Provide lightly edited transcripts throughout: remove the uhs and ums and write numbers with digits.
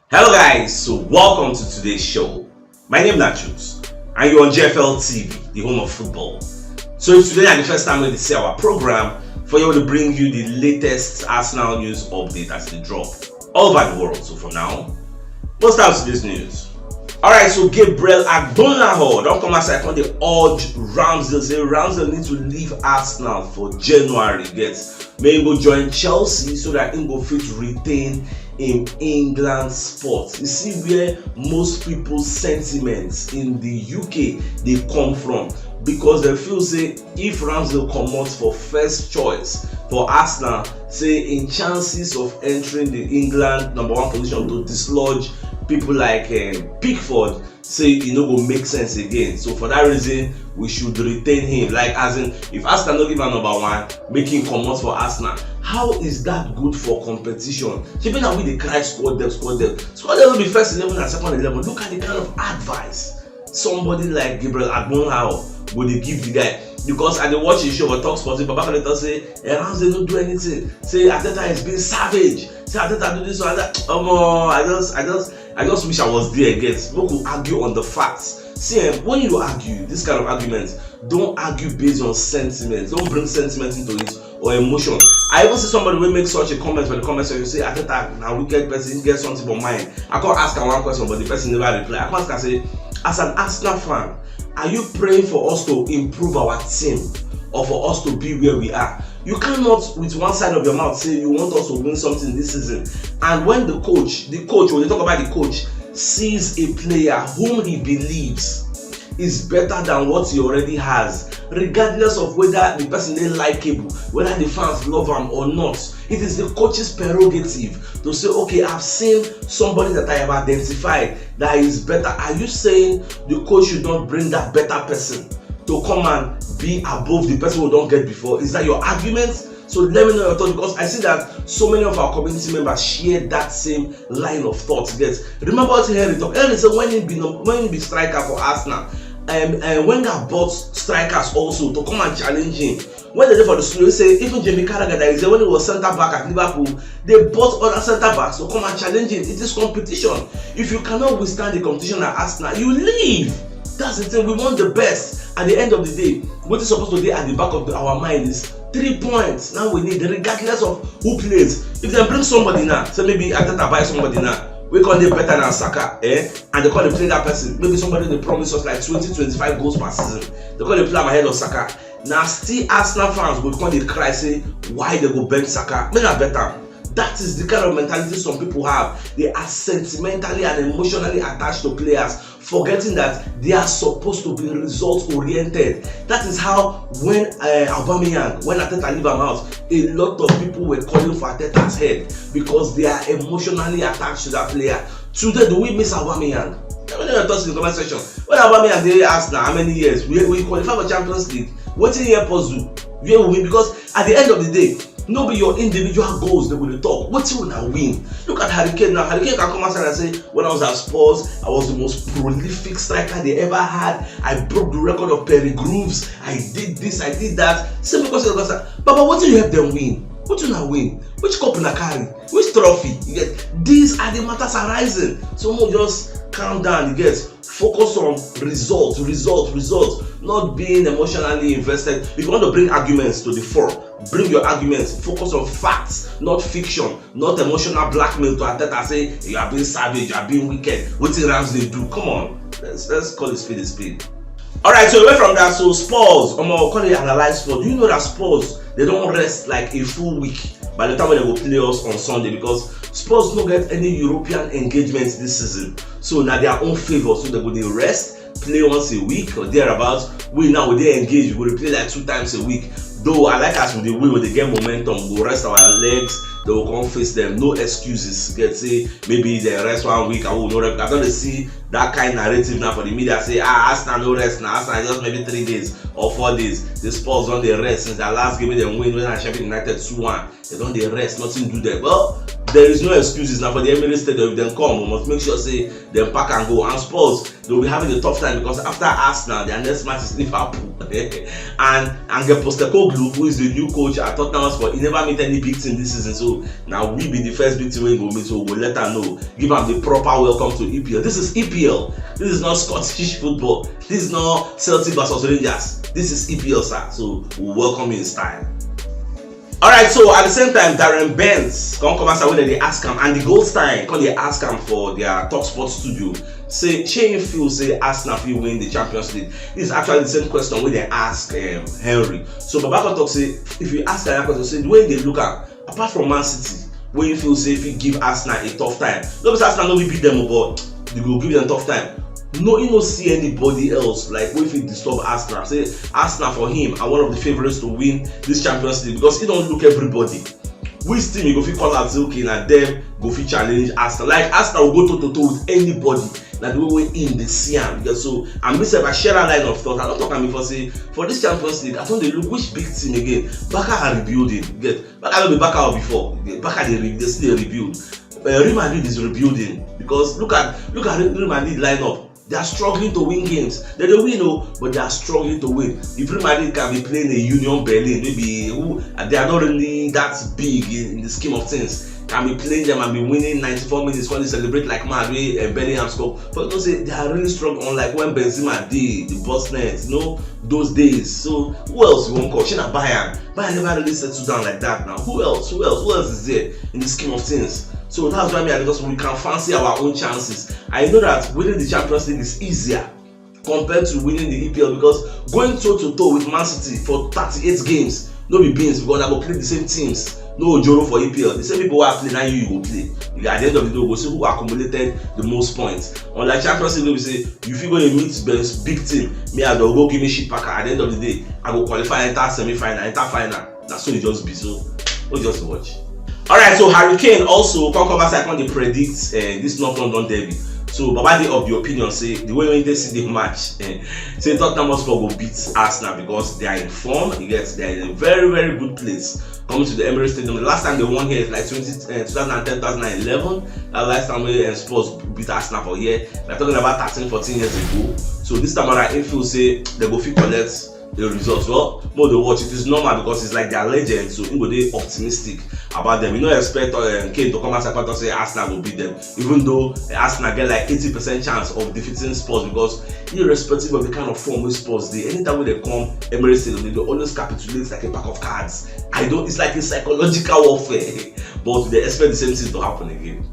Hello guys, so welcome to today's show. My name is CHUKS and you're on JFL TV, the home of football. So if today is the first time we see our program, for you to bring you the latest Arsenal news update as they drop all over the world. So for now, let's start with today's news. Alright, so Gabriel Agbonlahor don't come outside when they urge Ramsdale, say Ramsdale need to leave Arsenal for January. May he go join Chelsea so that he go fit retain in England sport. You see where most people's sentiments in the UK they come from, because they feel say if Ramsdale comot for first choice for Arsenal, say in chances of entering the England #1 position to dislodge people like Pickford, say it no go make sense again. So for that reason, we should retain him. Like as in, if Arsenal no give him #1, make him comot for Arsenal. How is that good for competition? Even now we dey cry squad depth will be first 11 and second 11. Look at the kind of advice somebody like Gabriel Agbonlahor would they give the guy. Because I dey watch his show for Talk Sports, Baba Kaneta say Ramsdale don't do anything. Say Arteta is being savage. Say Arteta do this or that. I just wish I was there again. We could argue on the facts. See, when you argue this kind of arguments, don't argue based on sentiments. Don't bring sentiment into it or emotion. I even see somebody will make such a comment for the comment section. Say Arteta now wicked person, get something for mine. I can't ask her one question, but the person never reply. I can't ask her, say, as an Arsenal fan, are you praying for us to improve our team or for us to be where we are? You cannot with one side of your mouth say you want us to win something this season, and when the coach, when they talk about the coach, sees a player whom he believes is better than what he already has, regardless of whether the person is likable, whether the fans love him or not, it is the coach's prerogative to say, okay, I've seen somebody that I have identified that is better. Are you saying the coach should not bring that better person to come and be above the person who don't get before? Is that your argument? So let me know your thoughts, because I see that so many of our community members share that same line of thought. Remember what Henry talked. Henry said when he be striker for Arsenal, and Wenger bought strikers also to come and challenge him. When they did for the studio, say even Jamie Carragher that is there when he was centre back at Liverpool, they bought other centre backs to come and challenge him. It is competition. If you cannot withstand the competition at Arsenal, you leave. That's the thing. We want the best. At the end of the day, what is supposed to be at the back of our mind is 3 points. Now we need, regardless of who plays. If they bring somebody now, say maybe Arteta buy somebody now, we call them better than Saka, and they call them play that person. Maybe somebody they promise us like 20-25 goals per season. They call them play ahead of Saka. Now still Arsenal fans will come they cry say why they go bench Saka. Make that better. That is the kind of mentality some people have. They are sentimentally and emotionally attached to players, forgetting that they are supposed to be result oriented. That is how when Aubameyang, when Arteta leave him out, a lot of people were calling for Arteta's head because they are emotionally attached to that player. Today, do we miss Aubameyang? Let me know your thoughts in the comment section. When Aubameyang they asked now how many years we qualify for Champions League, waiting here puzzle, where we win, because at the end of the day, no be your individual goals they will talk. What you wanna win? Look at Harry Kane now. Harry Kane can come outside and say, when I was at Spurs, I was the most prolific striker they ever had. I broke the record of Perry Grooves. I did this, I did that. Simply because Baba, what do you help them win? What you wanna win? Which cup na carry? Which trophy? You get? These are the matters arising. So no, just calm down. You get? Focus on results, not being emotionally invested. If you want to bring arguments to the fore, bring your arguments. Focus on facts, not fiction, not emotional blackmail to Arteta. Say you are being savage, you are being wicked. What did Ramsdale do? Come on, let's call it speed a speed. Alright, so away from that, so Spurs, call it analyze Spurs. Do you know that Spurs, they don't rest like a full week by the time when they will play us on Sunday, because Spurs don't get any European engagements this season. So now their own favor, so they go rest, play once a week or thereabouts. We now will they engage, we will play like 2 times a week. Though I like us with the win, when they get momentum, we'll rest our legs, they will come face them. No excuses. Say maybe they rest 1 week, I will no rest. I don't see that kind of narrative now for the media. Say Arsenal no rest now, Arsenal just maybe 3 days or 4 days. The Spurs on the rest since their last game they win when I Sheffield United 2-1. They don't they rest, nothing do there. Well, there is no excuses now for the Emirates Stadium. If they come, we must make sure say they pack and go. And Spurs, they will be having a tough time because after Arsenal, their next match is Liverpool. and Angel Postecoglou, who is the new coach at Tottenham Hotspur, he never meet any big team this season. So now we be the first big team we go meet. So we'll let her know, give them the proper welcome to EPL. This is EPL. This is not Scottish football. This is not Celtic versus Rangers. This is EPL, sir. So we'll welcome you in style. Alright, so at the same time, Darren Bent come outside when they ask him, and the Goldstein come they ask him for their Talk Sports studio. Say, Shane Phil say Arsenal will win the Champions League. This is actually the same question when they ask Henry. So Babako talk say, if you ask that question, say the way they look at, apart from Man City, when you feel say if you give Arsenal a tough time, not because Arsenal no will beat them, but they will give them a tough time. No, you don't see anybody else like if he disturb Arsenal. Say Arsenal for him are one of the favorites to win this Champions League because he don't look everybody. Which team you go fit call out say okay na them go fit challenge Arsenal. Like Arsenal will go toe to toe with anybody. Like the way in the see am. So and myself I share that line of thought. I don't talk am before say for this Champions League, I don't they look which big team again. Barca are rebuilding. Get Barca don't be Barca before. Barca they still rebuild. Real Madrid is rebuilding because look at Real Madrid lineup. They are struggling to win games. They don't win, but they are struggling to win. If Real Madrid can be playing a Union Berlin, maybe they are not really that big in the scheme of things. Can be playing them and be winning 94 minutes when they celebrate like Madrid and Bellingham score. But don't say they are really strong. Unlike when Benzema did the boss nets, those days. So who else you won't call? Shina Bayern. Bayern never really settled down like that now. Who else is there in the scheme of things? So that's why because we can fancy our own chances. I know that winning the Champions League is easier compared to winning the EPL because going toe to toe with Man City for 38 games, no be beans because I go play the same teams. No Joro for EPL. The same people who are playing now you go play. At the end of the day, we go see who accumulated the most points. Unlike Champions League, we say if you go to meet the big team, me I go give me shit packer. At the end of the day, I go qualify, enter semi-final, enter final. That's so it just be. So we'll just watch. Alright, so Harry Kane also come outside when they predict this North London derby. So Baba dey of the opinion say the way when they see the match, say Tottenham Hotspur will beat Arsenal because they are in form. They are in a very, very good place. Coming to the Emirates Stadium. The last time they won here is like 2010, 2011. Last time we Spurs beat Arsenal for here. We're talking about 13, 14 years ago. So this time around, if you say they go fit collect the results, well, more the watch it is normal because it's like their legend, so you go dey optimistic about them. You don't expect Kane to come out and say Arsenal will beat them, even though Arsenal get like 80% chance of defeating Spurs because irrespective of the kind of form we Spurs dey, anytime when they come Emirates Stadium, they always capitulate like a pack of cards. It's like a psychological warfare, but they expect the same thing to happen again.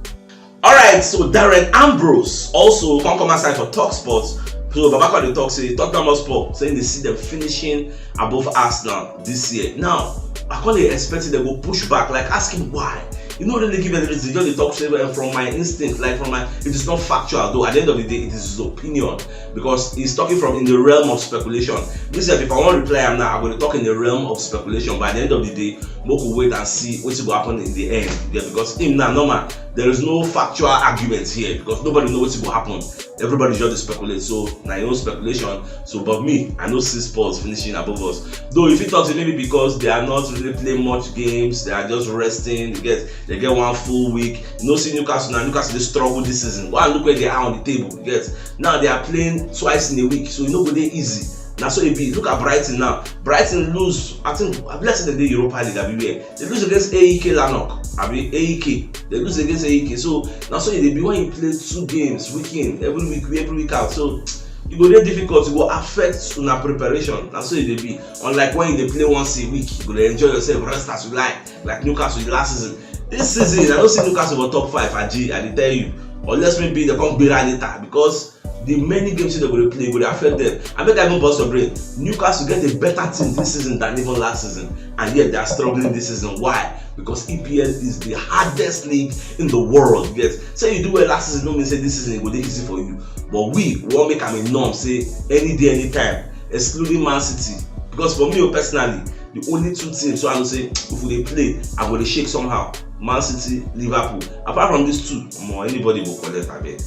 Alright, so Darren Ambrose also come outside for Talk Sports. So Babako dey talk say Tottenham Hotspur saying they see them finishing above Arsenal this year. Now, I can't expect they go push back, like asking why. You don't really give any reason. You just talk from my instinct, like it is not factual though. At the end of the day, it is his opinion because he's talking from in the realm of speculation. This if I want to reply him now, I'm going to talk in the realm of speculation. But at the end of the day, we will wait and see what will happen in the end. Yeah, because him now, normal, there is no factual arguments here because nobody knows what will happen. Everybody just speculate. So now you know speculation. So but me, I know see Spurs finishing above us. Though if you talk to maybe because they are not really playing much games, they are just resting. They get one full week. You know, see Newcastle now. Newcastle they struggle this season. Go and look where they are on the table. You get now they are playing twice in a week, so you know they easy. Now so it be. Look at Brighton now. Brighton lose. I think let's say the Europa League everywhere. They lose against AEK Lanark. AEK. They lose against AEK. So now so it be when you play 2 games weekend every week out. So it go very difficult to go affect una preparation. That's so it be. Unlike when they play once a week, you go enjoy yourself, rest as you like Newcastle last season. This season, I don't see Newcastle for top 5 at G, I tell you. Unless maybe they come better later because the many games they're going to play will affect them. I make I even bust your brain. Newcastle get a better team this season than even last season, and yet they are struggling this season. Why? Because EPL is the hardest league in the world. Yes. Say you do well last season, don't mean say this season it will be easy for you. But we won't make them a norm. Say any day, anytime, excluding Man City. Because for me personally, the only 2 teams so I will say if they play, I'm going to shake somehow. Man City, Liverpool. Apart from these 2, anybody will collect a bit.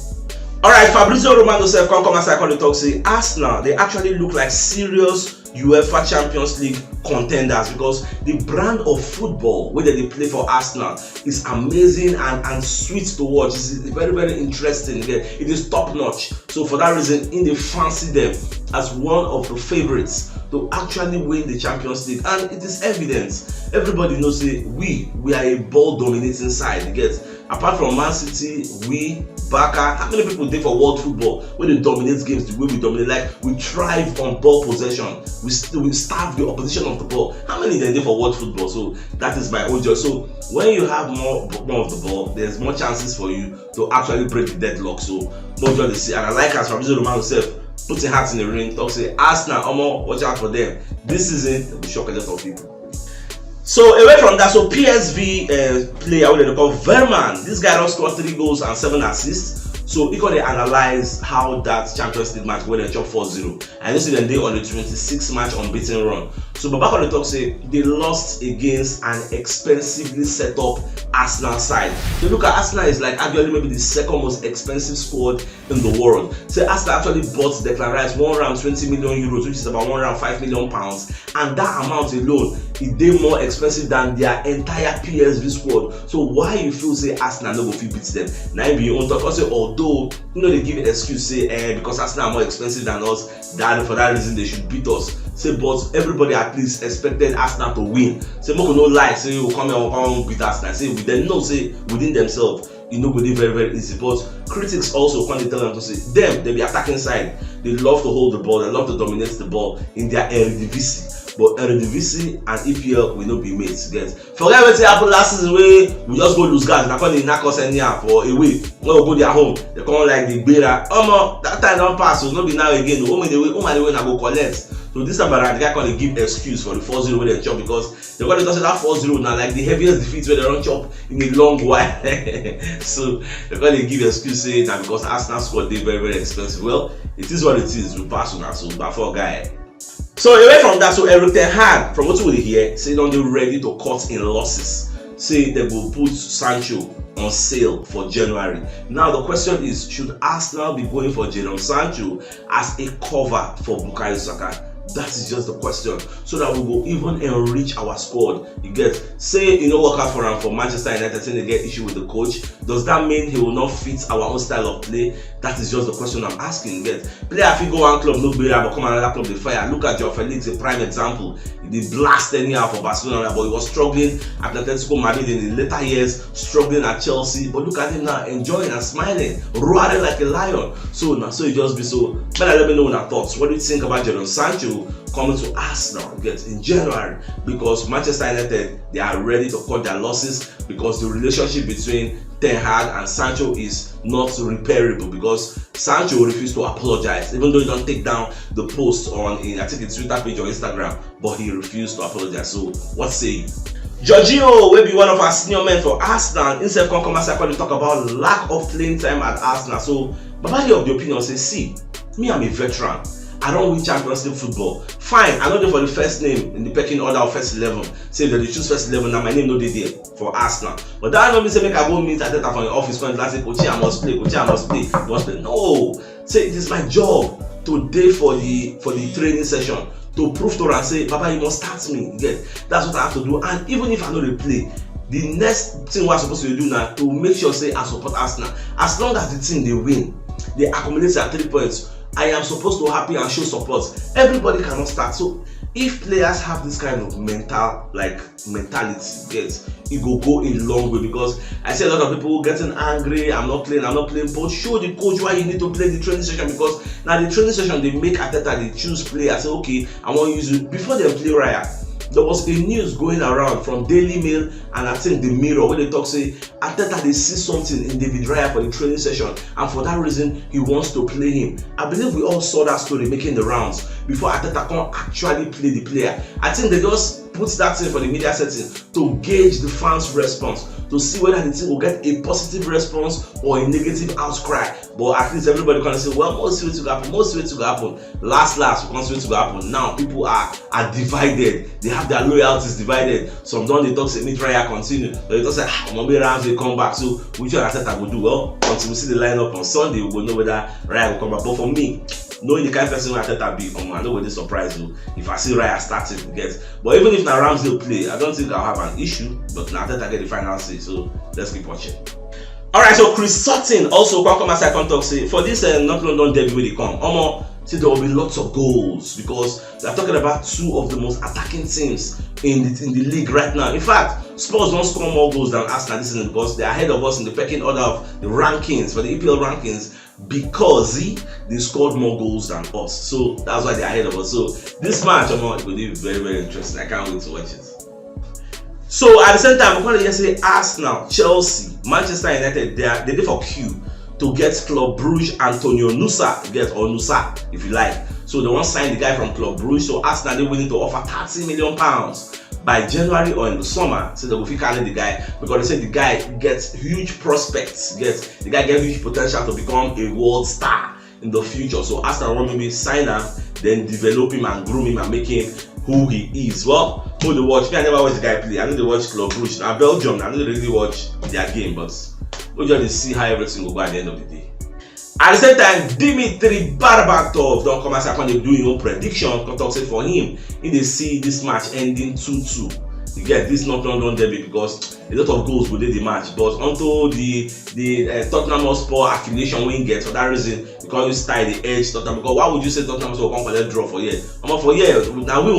Alright, Fabrizio Romano self come as I call the talk say Arsenal, they actually look like serious UEFA Champions League contenders because the brand of football where they play for Arsenal is amazing and sweet to watch. It's very, very interesting. It is top notch. So for that reason, they fancy them as one of the favorites to actually win the Champions League, and it is evident. Everybody knows that we are a ball dominating side. You get, apart from Man City, we Barca, how many people did for world football when they dominate games the way we dominate? Like, we thrive on ball possession. We starve the opposition of the ball. How many they did for world football? So that is my own joy. So when you have more of the ball, there's more chances for you to actually break the deadlock. So more joy to see. And I like as Fabrizio Romano himself putting hearts in the ring, talk say Arsenal, watch out for them. This season will shock a lot of people. So away from that, so PSV player what they call Verman, this guy don't score 3 goals and 7 assists. So he can analyze how that Champions League match when they chop 4-0. And you see them they on the 26th match unbeaten run. So but back on the talk say they lost against an expensively set up Arsenal side. So look at Arsenal is like arguably maybe the second most expensive squad in the world. So Arsenal actually bought Declan Rice €120 million, which is about £105 million, and that amount alone is they more expensive than their entire PSV squad. So why you feel say Arsenal no go fit beat them? Now be your own talk. Also, although they give an excuse say because Arsenal are more expensive than us, that for that reason they should beat us. Say but everybody at least expected Arsenal to win. Say more no lie, say you come here and come beat Arsenal. Say we then know say within themselves go be very, very easy. But critics also can tell them to say they be attacking side. They love to hold the ball, they love to dominate the ball in their Eredivisie. But Eredivisie and EPL will not be mates. Forget what happened last season where we just go lose guys. Now they knock us anyhow for a week. When we go their home, they come like the better. That time don't pass, so not be now again. The way now go collect. So this time around, the guy can give excuse for the 4-0 where they chop because they're going to say that 4-0 now like the heaviest defeat where they don't chop in a long while. So they're going to give excuse saying that because Arsenal squad they very, very expensive. Well, it is what it is. We pass on that. So but for a guy. So away from that, so Eric Ten Hag, from what we hear, say they're ready to cut in losses. Say they will put Sancho on sale for January. Now the question is, should Arsenal be going for Jadon Sancho as a cover for Bukayo Saka? That is just the question, so that we will even enrich our squad. You get, say work out for Manchester United, saying they get issue with the coach. Does that mean he will not fit our own style of play? That is just the question I'm asking. Get, player if you go one club no better, but come another club they fire. Look at Joao Felix, a prime example. He blast anyhow for Barcelona, but he was struggling at Atletico Madrid in the later years, struggling at Chelsea. But look at him now, enjoying and smiling, roaring like a lion. So now, so it just be so. Better let me know your thoughts. What do you think about Jadon Sancho coming to Arsenal in January? Because Manchester United, they are ready to cut their losses because the relationship between Ten Hag and Sancho is not repairable because Sancho refused to apologize, even though he don't take down the post on I think it's Twitter page or Instagram, but he refused to apologize. So what say you? Jorginho will be one of our senior men for Arsenal. Instead of come as I talk about lack of playing time at Arsenal. So Babadi of the opinion says, see, me I'm a veteran. I don't win Champions League football. Fine, I know them for the first name in the pecking order of first 11. Say that they choose first 11, now my name no dey there for Arsenal. But that don't mean say make I go meet Ateta from the office when I say, Coach, I must play, Coach, I must play. You must play. No, say it is my job today for the training session to prove to her and say, Papa, you must start me. You get, that's what I have to do. And even if I know they play, the next thing we're supposed to do now to make sure say I support Arsenal. As long as the team they win, they accumulate their 3 points. I am supposed to happy and show support. Everybody cannot start. So if players have this kind of mentality, it will go a long way. Because I see a lot of people getting angry. I'm not playing. But show the coach why you need to play the training session, because now the training session they make Ateta, they choose players. Say okay, I want to use it before they play Raya. There was a news going around from Daily Mail and I think the Mirror where they talk say Ateta they see something in David Raya for the training session and for that reason he wants to play him. I believe we all saw that story making the rounds before Ateta can actually play the player. I think they just put that thing for the media setting to gauge the fans' response, to see whether the team will get a positive response or a negative outcry. But at least everybody can say, well, most way to happen, most way to happen. Last, we can't wait to happen. Now people are divided. They have their loyalties divided. Some don't they talk say me try continue. They talk say maybe Ramsdale come back. So which one Arteta will do? Well, until we see the lineup on Sunday, we will know whether Raya will come back. But for me, knowing the kind of person Arteta be, I know whether surprise you if I see Raya starting to get. But even if now Ramsdale play, I don't think I'll have an issue. But now Arteta get the final say. So let's keep watching. Alright, so Chris Sutton also come as I can talk say for this North London derby where they come. See, there will be lots of goals because they are talking about two of the most attacking teams in the league right now. In fact, Spurs don't score more goals than Arsenal this season because they are ahead of us in the pecking order of the rankings, for the EPL rankings, because they scored more goals than us. So that's why they're ahead of us. So this match, it will be very, very interesting. I can't wait to watch it. So at the same time, we're going to say Arsenal, Chelsea, Manchester United, they did for Q to get Club Brugge Antonio Nusa, or Nusa if you like. So they want to sign the guy from Club Brugge. So Arsenal they willing to offer £30 million by January or in the summer. So they will carry the guy because they say the guy gets huge prospects. The guy gets huge potential to become a world star in the future. So Arsenal want maybe sign him, then develop him and groom him and make him who he is. Well, who they watch? Me, I never watch the guy play. I know they watch Club Brugge. Now Belgium, I know they really watch their game, but we just see how everything will go at the end of the day. At the same time, Dimitri Berbatov don't come as I can do your own prediction. Can talk say for him, if they see this match ending 2-2. You get this North London derby because a lot of goals within the match, but until the Tottenham Hotspur affiliation win gets for that reason, because you style the edge Tottenham. Because why would you say Tottenham will come for that draw for year? For year now we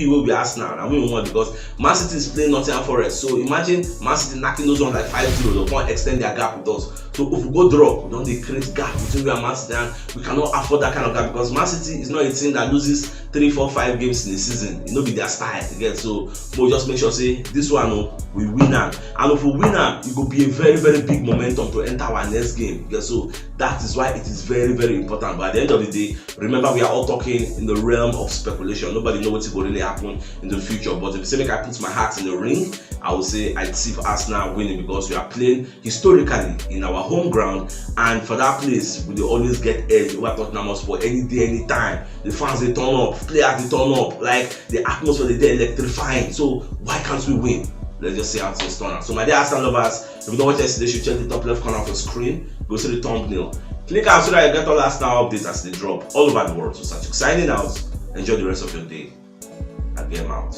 will be Arsenal and we will want because Man City is playing Nottingham Forest. So imagine Man City knocking those ones like 5-0. They can't extend their gap with us. So if we go draw, we don't create gap between we and Man City, and we cannot afford that kind of gap because Man City is not a team that loses 3, 4, 5 games in a season. It not be their style again. So we'll just make sure say this one we win and if we win it will be a very, very big momentum to enter our next game. Okay? So that is why it is very, very important. But at the end of the day, remember we are all talking in the realm of speculation. Nobody knows what will really happen in the future. But if you say make I put my heart in the ring, I will say I see Arsenal winning because we are playing historically in our home ground, and for that place we always get edge over Tottenham Hotspur any day, any time. The fans they turn up, players they turn up, like the atmosphere they electrifying. So why can't we win? Let's just see how things turn out. So my dear Arsenal lovers, if you don't watch yesterday, you should check the top left corner of the screen. Go see the thumbnail. Click out so that you get all Arsenal updates as they drop all over the world. So CHUKS signing out. Enjoy the rest of your day. I'll get out.